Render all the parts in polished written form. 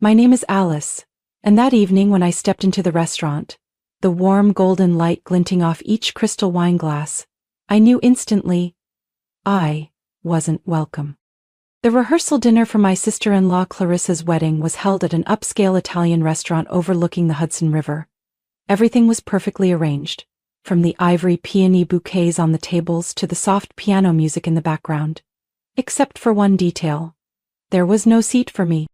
My name is Alice, and that evening when I stepped into the restaurant, the warm golden light glinting off each crystal wine glass, I knew instantly I wasn't welcome. The rehearsal dinner for my sister-in-law Clarissa's wedding was held at an upscale Italian restaurant overlooking the Hudson River. Everything was perfectly arranged, from the ivory peony bouquets on the tables to the soft piano music in the background. Except for one detail. There was no seat for me.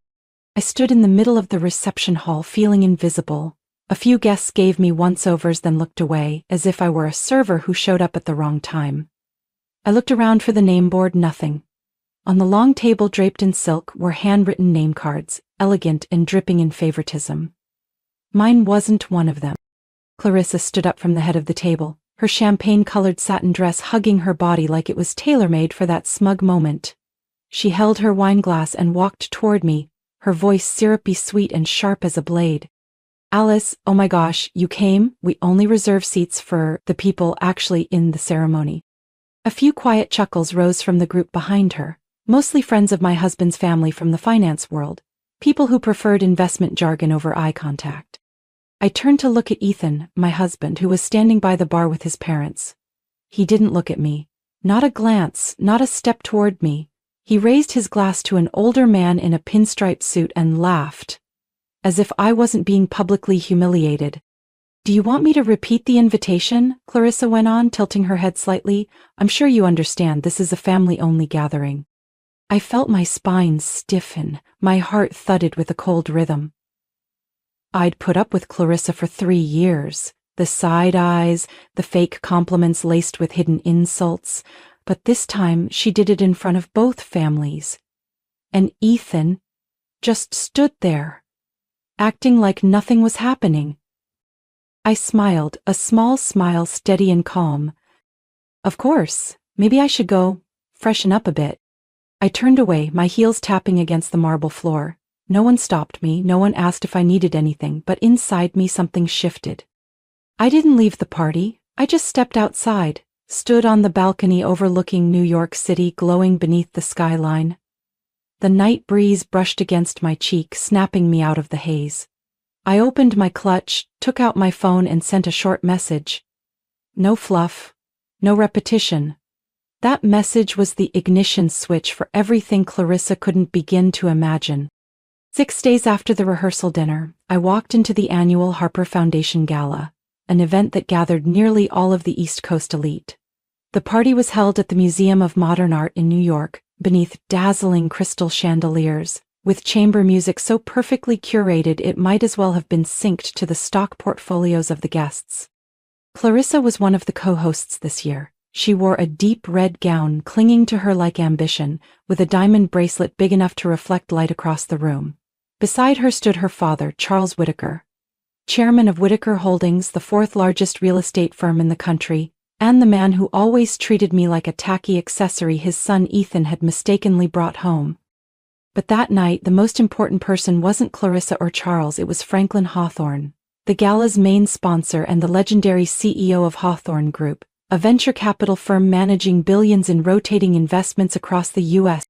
I stood in the middle of the reception hall feeling invisible. A few guests gave me once-overs then looked away, as if I were a server who showed up at the wrong time. I looked around for the name board, nothing. On the long table draped in silk were handwritten name cards, elegant and dripping in favoritism. Mine wasn't one of them. Clarissa stood up from the head of the table, her champagne-colored satin dress hugging her body like it was tailor-made for that smug moment. She held her wine glass and walked toward me, her voice syrupy sweet and sharp as a blade. Alice, oh my gosh, you came? We only reserve seats for the people actually in the ceremony. A few quiet chuckles rose from the group behind her, mostly friends of my husband's family from the finance world, people who preferred investment jargon over eye contact. I turned to look at Ethan, my husband, who was standing by the bar with his parents. He didn't look at me. Not a glance, not a step toward me. He raised his glass to an older man in a pinstripe suit and laughed, as if I wasn't being publicly humiliated. Do you want me to repeat the invitation? Clarissa went on, tilting her head slightly. I'm sure you understand this is a family-only gathering. I felt my spine stiffen, my heart thudded with a cold rhythm. I'd put up with Clarissa for 3 years, the side eyes, the fake compliments laced with hidden insults, but this time she did it in front of both families. And Ethan just stood there, acting like nothing was happening. I smiled, a small smile steady and calm. Of course, maybe I should go freshen up a bit. I turned away, my heels tapping against the marble floor. No one stopped me, no one asked if I needed anything, but inside me something shifted. I didn't leave the party, I just stepped outside, stood on the balcony overlooking New York City glowing beneath the skyline. The night breeze brushed against my cheek, snapping me out of the haze. I opened my clutch, took out my phone and sent a short message. No fluff, no repetition. That message was the ignition switch for everything Clarissa couldn't begin to imagine. 6 days after the rehearsal dinner, I walked into the annual Harper Foundation Gala, an event that gathered nearly all of the East Coast elite. The party was held at the Museum of Modern Art in New York, beneath dazzling crystal chandeliers, with chamber music so perfectly curated it might as well have been synced to the stock portfolios of the guests. Clarissa was one of the co-hosts this year. She wore a deep red gown clinging to her like ambition, with a diamond bracelet big enough to reflect light across the room. Beside her stood her father, Charles Whitaker, chairman of Whitaker Holdings, the 4th largest real estate firm in the country, and the man who always treated me like a tacky accessory his son Ethan had mistakenly brought home. But that night, the most important person wasn't Clarissa or Charles, it was Franklin Hawthorne, the gala's main sponsor and the legendary CEO of Hawthorne Group, a venture capital firm managing billions in rotating investments across the U.S.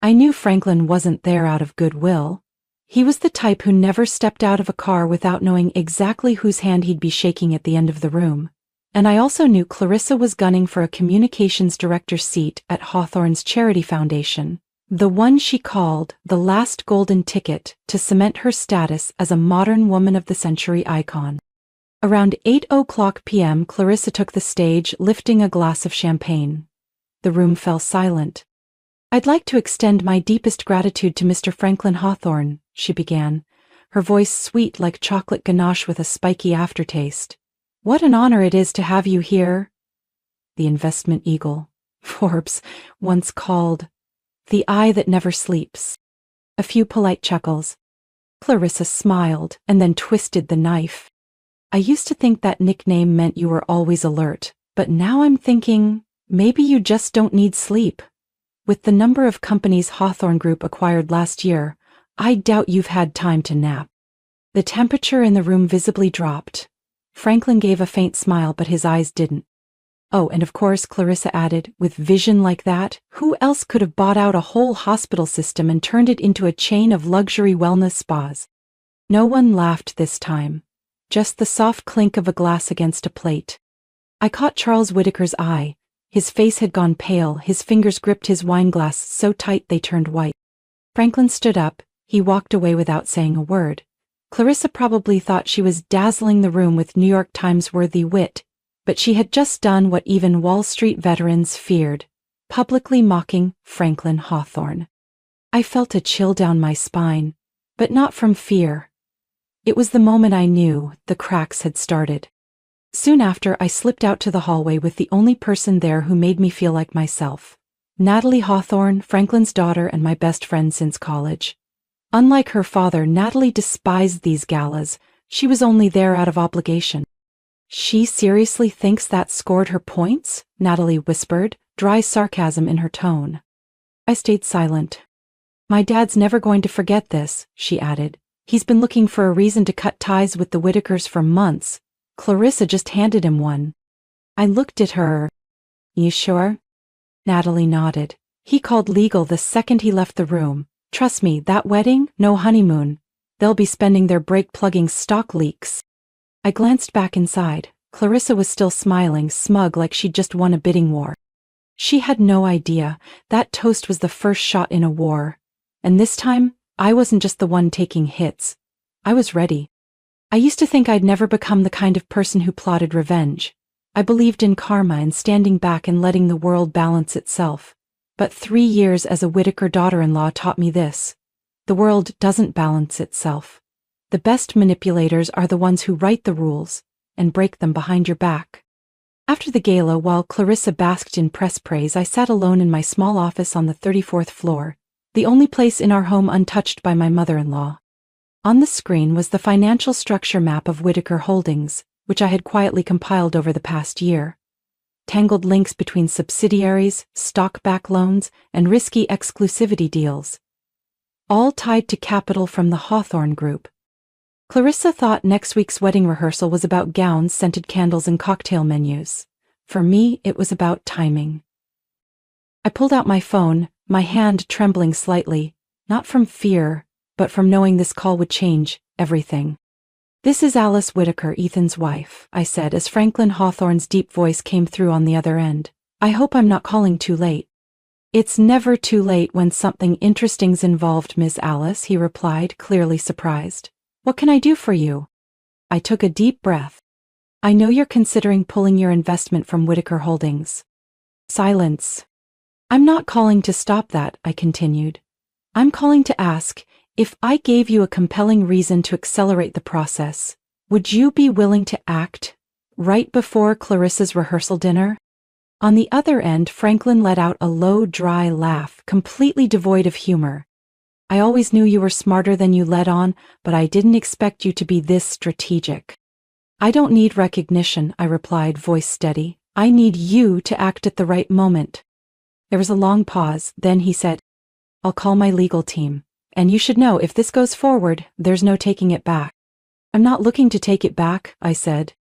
I knew Franklin wasn't there out of goodwill. He was the type who never stepped out of a car without knowing exactly whose hand he'd be shaking at the end of the room. And I also knew Clarissa was gunning for a communications director's seat at Hawthorne's charity foundation, the one she called the last golden ticket to cement her status as a modern woman of the century icon. Around 8:00 p.m., Clarissa took the stage, lifting a glass of champagne. The room fell silent. I'd like to extend my deepest gratitude to Mr. Franklin Hawthorne, she began, her voice sweet like chocolate ganache with a spiky aftertaste. What an honor it is to have you here. The investment eagle, Forbes, once called the eye that never sleeps. A few polite chuckles. Clarissa smiled and then twisted the knife. I used to think that nickname meant you were always alert, but now I'm thinking, maybe you just don't need sleep. With the number of companies Hawthorne Group acquired last year, I doubt you've had time to nap. The temperature in the room visibly dropped. Franklin gave a faint smile, but his eyes didn't. Oh, and of course, Clarissa added, with vision like that, who else could have bought out a whole hospital system and turned it into a chain of luxury wellness spas? No one laughed this time. Just the soft clink of a glass against a plate. I caught Charles Whitaker's eye. His face had gone pale, his fingers gripped his wineglass so tight they turned white. Franklin stood up. He walked away without saying a word. Clarissa probably thought she was dazzling the room with New York Times-worthy wit, but she had just done what even Wall Street veterans feared, publicly mocking Franklin Hawthorne. I felt a chill down my spine, but not from fear. It was the moment I knew the cracks had started. Soon after, I slipped out to the hallway with the only person there who made me feel like myself. Natalie Hawthorne, Franklin's daughter and my best friend since college. Unlike her father, Natalie despised these galas. She was only there out of obligation. She seriously thinks that scored her points? Natalie whispered, dry sarcasm in her tone. I stayed silent. My dad's never going to forget this, she added. He's been looking for a reason to cut ties with the Whitakers for months. Clarissa just handed him one. I looked at her. You sure? Natalie nodded. He called legal the second he left the room. Trust me, that wedding, no honeymoon. They'll be spending their break plugging stock leaks. I glanced back inside. Clarissa was still smiling, smug like she'd just won a bidding war. She had no idea that toast was the first shot in a war. And this time, I wasn't just the one taking hits. I was ready. I used to think I'd never become the kind of person who plotted revenge. I believed in karma and standing back and letting the world balance itself. But 3 years as a Whitaker daughter-in-law taught me this. The world doesn't balance itself. The best manipulators are the ones who write the rules and break them behind your back. After the gala, while Clarissa basked in press praise, I sat alone in my small office on the 34th floor, the only place in our home untouched by my mother-in-law. On the screen was the financial structure map of Whitaker Holdings, which I had quietly compiled over the past year. Tangled links between subsidiaries, stock-back loans, and risky exclusivity deals. All tied to capital from the Hawthorne Group. Clarissa thought next week's wedding rehearsal was about gowns, scented candles, and cocktail menus. For me, it was about timing. I pulled out my phone, my hand trembling slightly, not from fear, but from knowing this call would change everything. This is Alice Whitaker, Ethan's wife, I said as Franklin Hawthorne's deep voice came through on the other end. I hope I'm not calling too late. It's never too late when something interesting's involved, Miss Alice, he replied, clearly surprised. What can I do for you? I took a deep breath. I know you're considering pulling your investment from Whitaker Holdings. Silence. I'm not calling to stop that, I continued. I'm calling to ask, if I gave you a compelling reason to accelerate the process, would you be willing to act right before Clarissa's rehearsal dinner? On the other end, Franklin let out a low, dry laugh, completely devoid of humor. I always knew you were smarter than you let on, but I didn't expect you to be this strategic. I don't need recognition, I replied, voice steady. I need you to act at the right moment. There was a long pause, then he said, I'll call my legal team. And you should know, if this goes forward, there's no taking it back. I'm not looking to take it back, I said.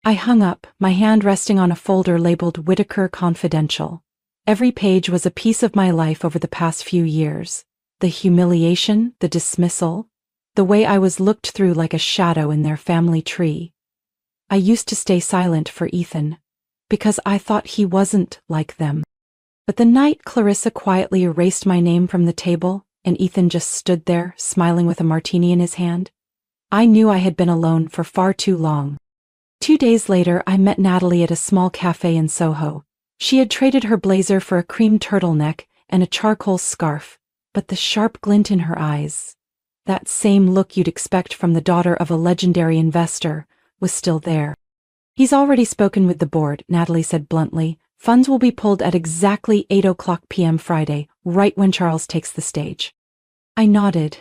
I hung up, my hand resting on a folder labeled Whitaker Confidential. Every page was a piece of my life over the past few years. The humiliation, the dismissal, the way I was looked through like a shadow in their family tree. I used to stay silent for Ethan, because I thought he wasn't like them. But the night Clarissa quietly erased my name from the table, and Ethan just stood there, smiling with a martini in his hand, I knew I had been alone for far too long. 2 days later, I met Natalie at a small cafe in Soho. She had traded her blazer for a cream turtleneck and a charcoal scarf, but the sharp glint in her eyes, that same look you'd expect from the daughter of a legendary investor, was still there. He's already spoken with the board, Natalie said bluntly. Funds will be pulled at exactly 8:00 p.m. Friday, right when Charles takes the stage. I nodded.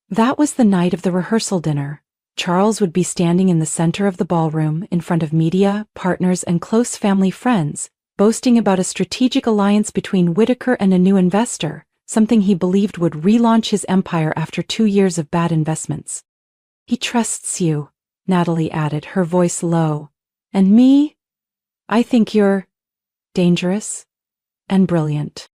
That was the night of the rehearsal dinner. Charles would be standing in the center of the ballroom, in front of media, partners, and close family friends, boasting about a strategic alliance between Whitaker and a new investor, something he believed would relaunch his empire after 2 years of bad investments. He trusts you, Natalie added, her voice low. And me? I think you're dangerous, and brilliant.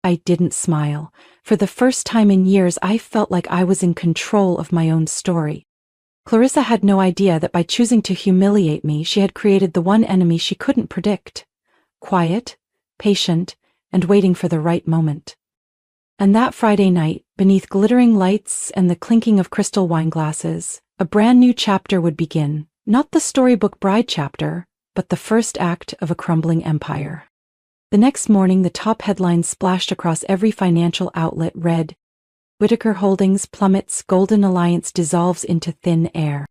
I didn't smile. For the first time in years, I felt like I was in control of my own story. Clarissa had no idea that by choosing to humiliate me, she had created the one enemy she couldn't predict. Quiet, patient, and waiting for the right moment. And that Friday night, beneath glittering lights and the clinking of crystal wine glasses, a brand new chapter would begin. Not the storybook bride chapter, but the first act of a crumbling empire. The next morning, the top headlines splashed across every financial outlet read, Whittaker Holdings plummets, Golden Alliance dissolves into thin air.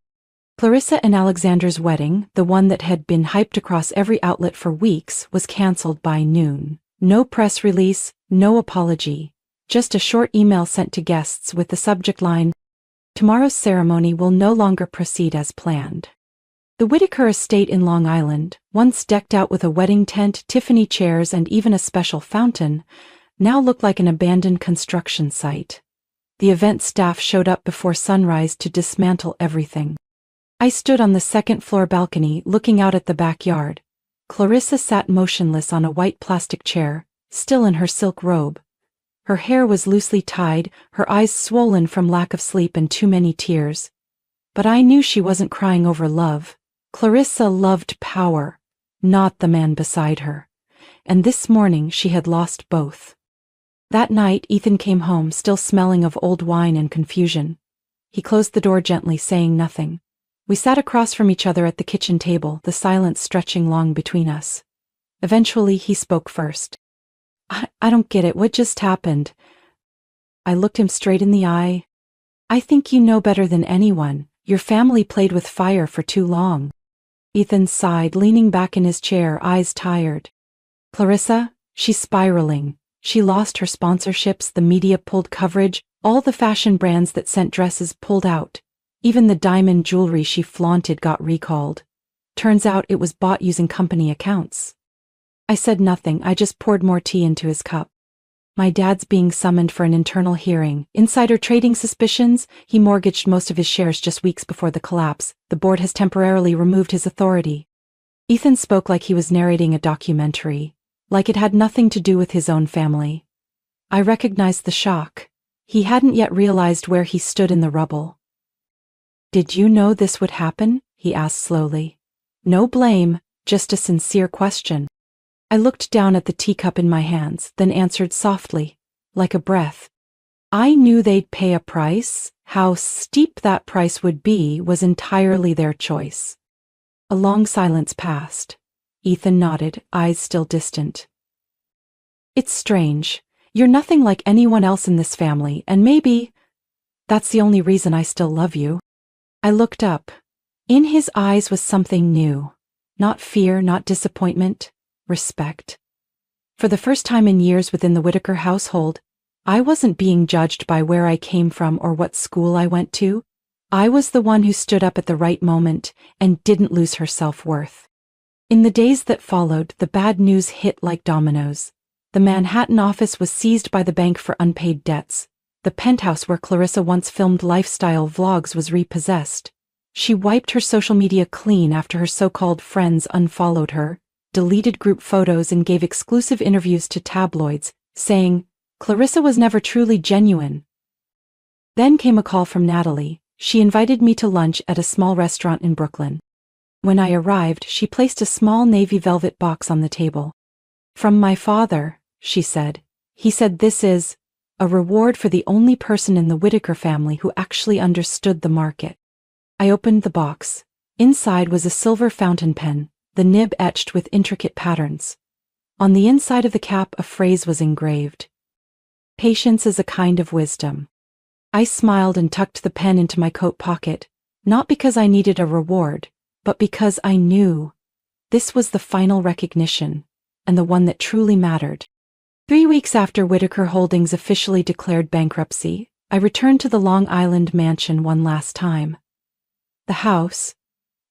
Clarissa and Alexander's wedding, the one that had been hyped across every outlet for weeks, was cancelled by noon. No press release, no apology. Just a short email sent to guests with the subject line, Tomorrow's ceremony will no longer proceed as planned. The Whittaker estate in Long Island, once decked out with a wedding tent, Tiffany chairs, and even a special fountain, now looked like an abandoned construction site. The event staff showed up before sunrise to dismantle everything. I stood on the second-floor balcony looking out at the backyard. Clarissa sat motionless on a white plastic chair, still in her silk robe. Her hair was loosely tied, her eyes swollen from lack of sleep and too many tears. But I knew she wasn't crying over love. Clarissa loved power, not the man beside her. And this morning she had lost both. That night Ethan came home, still smelling of old wine and confusion. He closed the door gently, saying nothing. We sat across from each other at the kitchen table, the silence stretching long between us. Eventually he spoke first. I don't get it. What just happened? I looked him straight in the eye. I think you know better than anyone. Your family played with fire for too long. Ethan sighed, leaning back in his chair, eyes tired. Clarissa, she's spiraling. She lost her sponsorships, the media pulled coverage, all the fashion brands that sent dresses pulled out. Even the diamond jewelry she flaunted got recalled. Turns out it was bought using company accounts. I said nothing, I just poured more tea into his cup. My dad's being summoned for an internal hearing. Insider trading suspicions. He mortgaged most of his shares just weeks before the collapse. The board has temporarily removed his authority. Ethan spoke like he was narrating a documentary, like it had nothing to do with his own family. I recognized the shock. He hadn't yet realized where he stood in the rubble. Did you know this would happen? He asked slowly. No blame, just a sincere question. I looked down at the teacup in my hands, then answered softly, like a breath. I knew they'd pay a price. How steep that price would be was entirely their choice. A long silence passed. Ethan nodded, eyes still distant. It's strange. You're nothing like anyone else in this family, and maybe that's the only reason I still love you. I looked up. In his eyes was something new. Not fear, not disappointment. Respect. For the first time in years within the Whittaker household, I wasn't being judged by where I came from or what school I went to. I was the one who stood up at the right moment and didn't lose her self-worth. In the days that followed, the bad news hit like dominoes. The Manhattan office was seized by the bank for unpaid debts. The penthouse where Clarissa once filmed lifestyle vlogs was repossessed. She wiped her social media clean after her so-called friends unfollowed her, deleted group photos, and gave exclusive interviews to tabloids, saying, Clarissa was never truly genuine. Then came a call from Natalie. She invited me to lunch at a small restaurant in Brooklyn. When I arrived, she placed a small navy velvet box on the table. From my father, she said. He said this is a reward for the only person in the Whittaker family who actually understood the market. I opened the box. Inside was a silver fountain pen, the nib etched with intricate patterns. On the inside of the cap a phrase was engraved. Patience is a kind of wisdom. I smiled and tucked the pen into my coat pocket, not because I needed a reward, but because I knew this was the final recognition, and the one that truly mattered. 3 weeks after Whittaker Holdings officially declared bankruptcy, I returned to the Long Island mansion one last time. The house,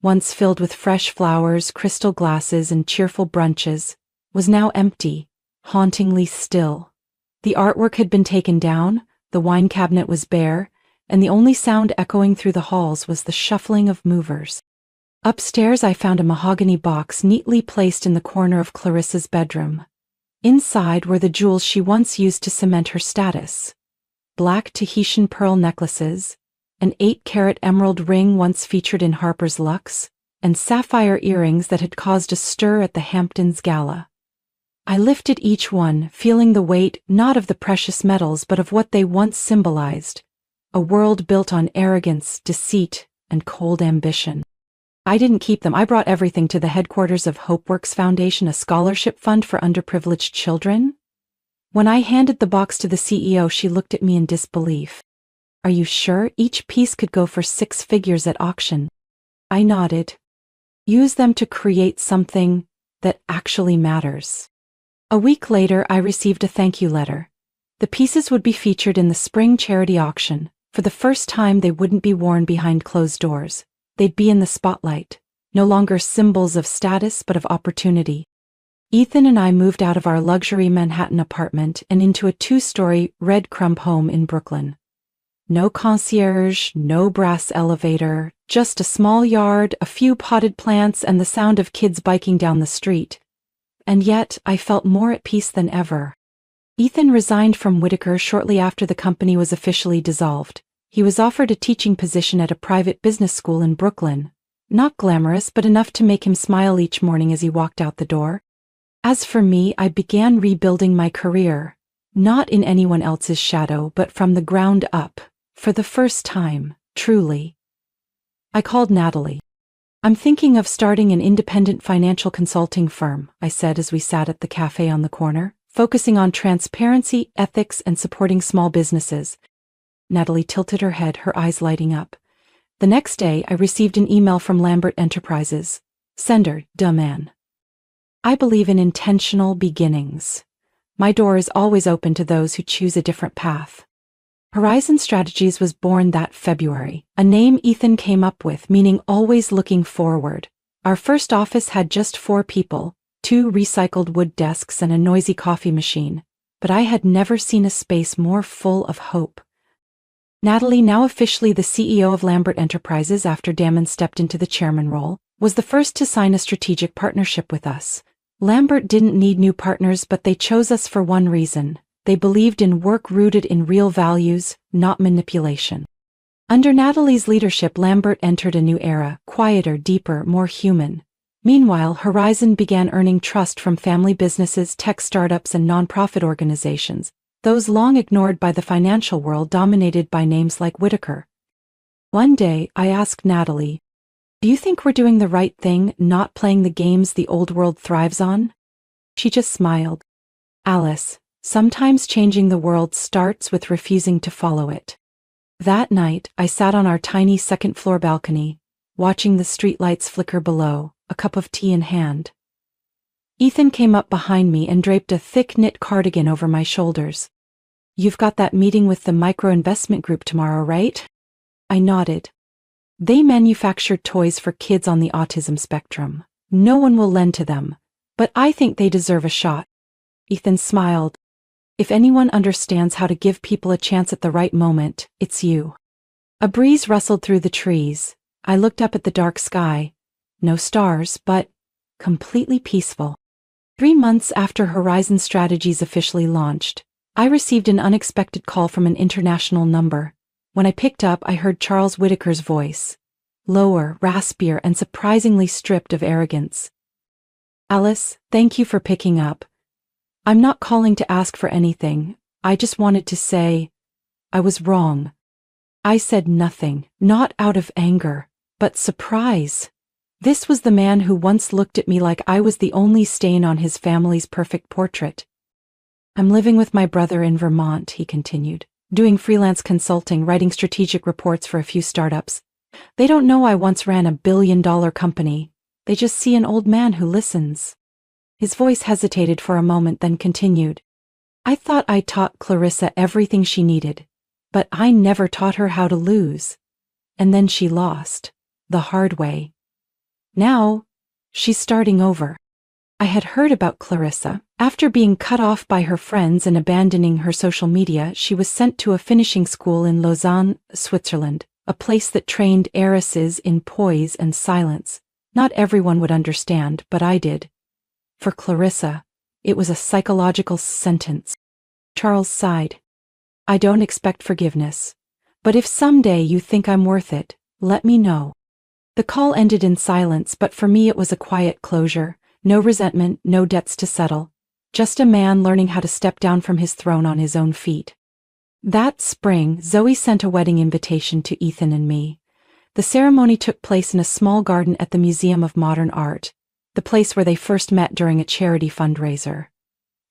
once filled with fresh flowers, crystal glasses, and cheerful brunches, was now empty, hauntingly still. The artwork had been taken down, the wine cabinet was bare, and the only sound echoing through the halls was the shuffling of movers. Upstairs I found a mahogany box neatly placed in the corner of Clarissa's bedroom. Inside were the jewels she once used to cement her status. Black Tahitian pearl necklaces, an 8-carat emerald ring once featured in Harper's Luxe, and sapphire earrings that had caused a stir at the Hamptons Gala. I lifted each one, feeling the weight not of the precious metals but of what they once symbolized, a world built on arrogance, deceit, and cold ambition. I didn't keep them. I brought everything to the headquarters of HopeWorks Foundation, a scholarship fund for underprivileged children. When I handed the box to the CEO, she looked at me in disbelief. "Are you sure? Each piece could go for 6 figures at auction." I nodded. "Use them to create something that actually matters." A week later, I received a thank you letter. The pieces would be featured in the spring charity auction. For the first time, they wouldn't be worn behind closed doors. They'd be in the spotlight, no longer symbols of status but of opportunity. Ethan and I moved out of our luxury Manhattan apartment and into a 2-story red crumb home in Brooklyn. No concierge, no brass elevator, just a small yard, a few potted plants, and the sound of kids biking down the street. And yet, I felt more at peace than ever. Ethan resigned from Whitaker shortly after the company was officially dissolved. He was offered a teaching position at a private business school in Brooklyn. Not glamorous, but enough to make him smile each morning as he walked out the door. As for me, I began rebuilding my career, not in anyone else's shadow, but from the ground up, for the first time, truly. I called Natalie. "I'm thinking of starting an independent financial consulting firm," I said as we sat at the cafe on the corner, "focusing on transparency, ethics, and supporting small businesses." Natalie tilted her head, her eyes lighting up. The next day, I received an email from Lambert Enterprises. Sender, man. I believe in intentional beginnings. My door is always open to those who choose a different path. Horizon Strategies was born that February, a name Ethan came up with, meaning always looking forward. Our first office had just 4 people, 2 recycled wood desks and a noisy coffee machine, but I had never seen a space more full of hope. Natalie, now officially the CEO of Lambert Enterprises after Damon stepped into the chairman role, was the first to sign a strategic partnership with us. Lambert didn't need new partners, but they chose us for one reason. They believed in work rooted in real values, not manipulation. Under Natalie's leadership, Lambert entered a new era, quieter, deeper, more human. Meanwhile, Horizon began earning trust from family businesses, tech startups, and nonprofit organizations, those long ignored by the financial world dominated by names like Whitaker. One day, I asked Natalie, "Do you think we're doing the right thing, not playing the games the old world thrives on?" She just smiled. "Alice, sometimes changing the world starts with refusing to follow it." That night, I sat on our tiny second-floor balcony, watching the streetlights flicker below, a cup of tea in hand. Ethan came up behind me and draped a thick knit cardigan over my shoulders. "You've got that meeting with the micro-investment group tomorrow, right?" I nodded. "They manufacture toys for kids on the autism spectrum. No one will lend to them, but I think they deserve a shot." Ethan smiled. "If anyone understands how to give people a chance at the right moment, it's you." A breeze rustled through the trees. I looked up at the dark sky. No stars, but completely peaceful. 3 months after Horizon Strategies officially launched, I received an unexpected call from an international number. When I picked up, I heard Charles Whitaker's voice. Lower, raspier, and surprisingly stripped of arrogance. "Alice, thank you for picking up. I'm not calling to ask for anything. I just wanted to say, I was wrong." I said nothing, not out of anger, but surprise. This was the man who once looked at me like I was the only stain on his family's perfect portrait. "I'm living with my brother in Vermont," he continued, "doing freelance consulting, writing strategic reports for a few startups. They don't know I once ran a billion-dollar company. They just see an old man who listens." His voice hesitated for a moment, then continued. "I thought I taught Clarissa everything she needed, but I never taught her how to lose. And then she lost, the hard way. Now, she's starting over." I had heard about Clarissa. After being cut off by her friends and abandoning her social media, she was sent to a finishing school in Lausanne, Switzerland, a place that trained heiresses in poise and silence. Not everyone would understand, but I did. For Clarissa, it was a psychological sentence. Charles sighed. I don't expect forgiveness. But if someday you think I'm worth it, let me know. The call ended in silence, but for me it was a quiet closure. No resentment, no debts to settle. Just a man learning how to step down from his throne on his own feet. That spring, Zoe sent a wedding invitation to Ethan and me. The ceremony took place in a small garden at the Museum of Modern Art, the place where they first met during a charity fundraiser.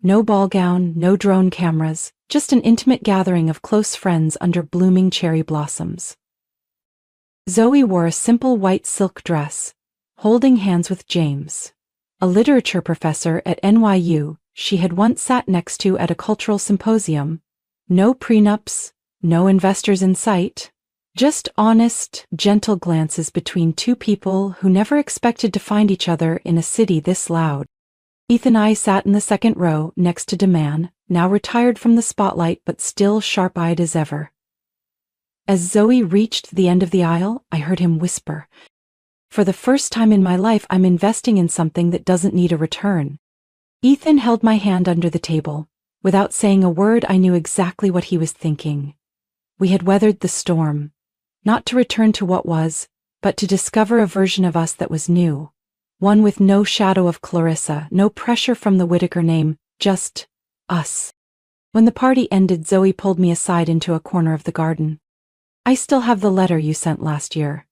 No ball gown, no drone cameras, just an intimate gathering of close friends under blooming cherry blossoms. Zoe wore a simple white silk dress, holding hands with James, a literature professor at NYU she had once sat next to at a cultural symposium. No prenups, no investors in sight. Just honest, gentle glances between two people who never expected to find each other in a city this loud. Ethan and I sat in the second row next to DeMann, now retired from the spotlight but still sharp-eyed as ever. As Zoe reached the end of the aisle, I heard him whisper, "For the first time in my life, I'm investing in something that doesn't need a return." Ethan held my hand under the table. Without saying a word, I knew exactly what he was thinking. We had weathered the storm, not to return to what was, but to discover a version of us that was new. One with no shadow of Clarissa, no pressure from the Whitaker name, just us. When the party ended, Zoe pulled me aside into a corner of the garden. I still have the letter you sent last year.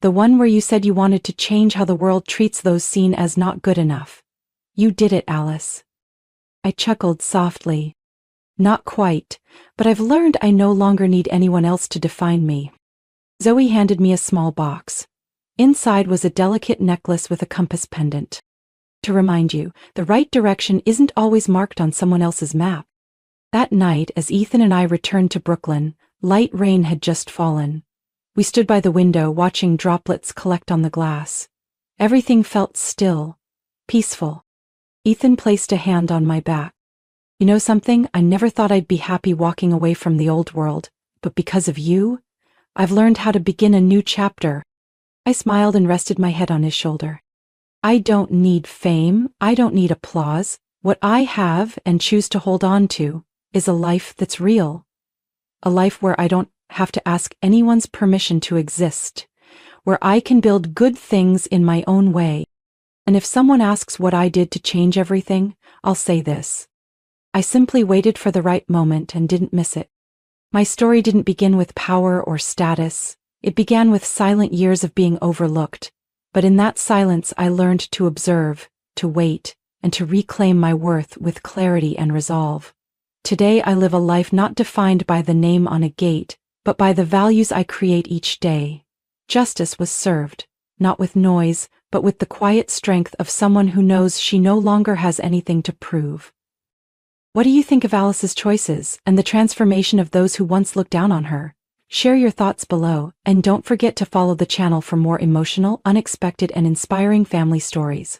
The one where you said you wanted to change how the world treats those seen as not good enough. You did it, Alice. I chuckled softly. Not quite, but I've learned I no longer need anyone else to define me. Zoe handed me a small box. Inside was a delicate necklace with a compass pendant. To remind you, the right direction isn't always marked on someone else's map. That night, as Ethan and I returned to Brooklyn, light rain had just fallen. We stood by the window watching droplets collect on the glass. Everything felt still, peaceful. Ethan placed a hand on my back. You know something? I never thought I'd be happy walking away from the old world, but because of you, I've learned how to begin a new chapter. I smiled and rested my head on his shoulder. I don't need fame, I don't need applause. What I have and choose to hold on to is a life that's real. A life where I don't have to ask anyone's permission to exist, where I can build good things in my own way. And if someone asks what I did to change everything, I'll say this. I simply waited for the right moment and didn't miss it. My story didn't begin with power or status. It began with silent years of being overlooked. But in that silence, I learned to observe, to wait, and to reclaim my worth with clarity and resolve. Today, I live a life not defined by the name on a gate, but by the values I create each day. Justice was served, not with noise, but with the quiet strength of someone who knows she no longer has anything to prove. What do you think of Alice's choices and the transformation of those who once looked down on her? Share your thoughts below, and don't forget to follow the channel for more emotional, unexpected, and inspiring family stories.